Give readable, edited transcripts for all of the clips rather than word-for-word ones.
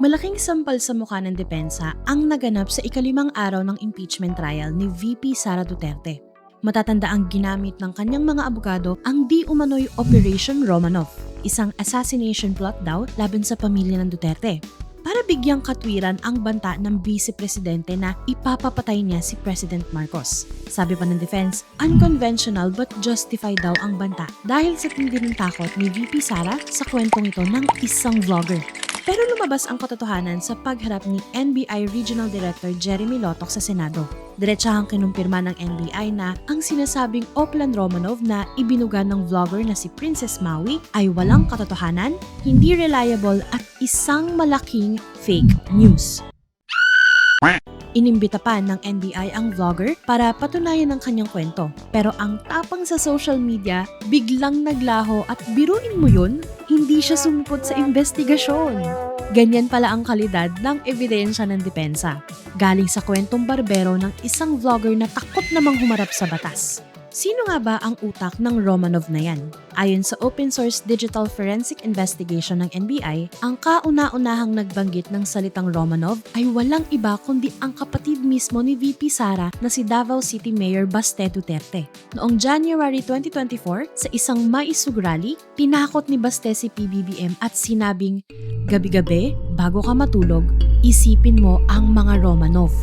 Malaking sampal sa mukha ng depensa ang naganap sa ikalimang araw ng impeachment trial ni VP Sara Duterte. Matatanda ang ginamit ng kanyang mga abogado ang di umano'y Operation Romanov, isang assassination plot daw laban sa pamilya ng Duterte, para bigyang katwiran ang banta ng Vice Presidente na ipapapatay niya si President Marcos. Sabi pa ng defense, unconventional but justified daw ang banta dahil sa tindi ng takot ni VP Sara sa kwentong ito ng isang vlogger. Pero lumabas ang katotohanan sa pagharap ni NBI Regional Director Jeremy Lotok sa Senado. Diretsahang kinumpirma ng NBI na ang sinasabing Oplan Romanov na ibinuga ng vlogger na si Princess Maui ay walang katotohanan, hindi reliable at isang malaking fake news. Inimbita pa ng NBI ang vlogger para patunayan ang kanyang kwento. Pero ang tapang sa social media, biglang naglaho at biruin mo yun, hindi siya sumipot sa investigasyon. Ganyan pala ang kalidad ng ebidensya ng depensa. Galing sa kwentong barbero ng isang vlogger na takot namang humarap sa batas. Sino nga ba ang utak ng Romanov na yan? Ayon sa Open Source Digital Forensic Investigation ng NBI, ang kauna-unahang nagbanggit ng salitang Romanov ay walang iba kundi ang kapatid mismo ni VP Sara na si Davao City Mayor Baste Duterte. Noong January 2024, sa isang maisug rally, tinakot ni Baste si PBBM at sinabing, "Gabi-gabi, bago ka matulog, isipin mo ang mga Romanov."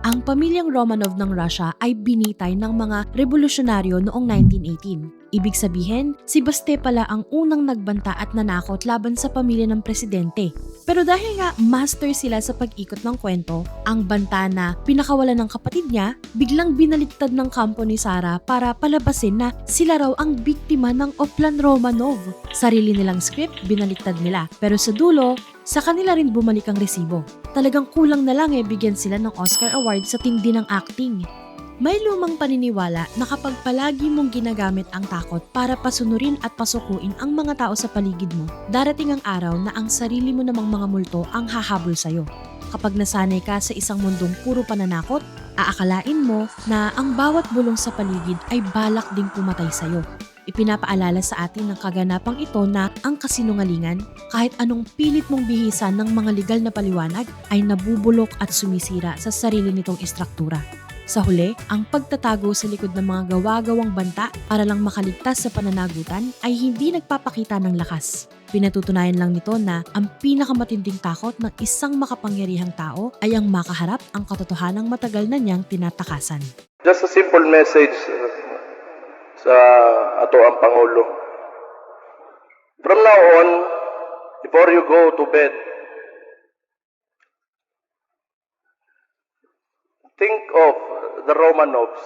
Ang pamilyang Romanov ng Russia ay binitay ng mga revolusyonaryo noong 1918. Ibig sabihin, si Baste pala ang unang nagbanta at nanakot laban sa pamilya ng presidente. Pero dahil nga master sila sa pag-ikot ng kwento, ang banta na pinakawalan ng kapatid niya, biglang binaliktad ng kampo ni Sara para palabasin na sila raw ang biktima ng Oplan Romanov. Sarili nilang script, binaliktad nila. Pero sa dulo, sa kanila rin bumalik ang resibo. Talagang kulang na lang bigyan sila ng Oscar Award sa tindi ng acting. May lumang paniniwala na kapag palagi mong ginagamit ang takot para pasunurin at pasukuin ang mga tao sa paligid mo, darating ang araw na ang sarili mo namang mga multo ang hahabol sa'yo. Kapag nasanay ka sa isang mundong puro pananakot, aakalain mo na ang bawat bulong sa paligid ay balak ding pumatay sa'yo. Ipinapaalala sa atin ng kaganapang ito na ang kasinungalingan, kahit anong pilit mong bihisan ng mga legal na paliwanag, ay nabubulok at sumisira sa sarili nitong istruktura. Sa huli, ang pagtatago sa likod ng mga gawa-gawang banta para lang makaligtas sa pananagutan ay hindi nagpapakita ng lakas. Pinatutunayan lang nito na ang pinakamatinding takot ng isang makapangyarihang tao ay ang makaharap ang katotohanang matagal na niyang tinatakasan. Just a simple message sa ato ang Pangulo. From now on, before you go to bed, think of the Romanovs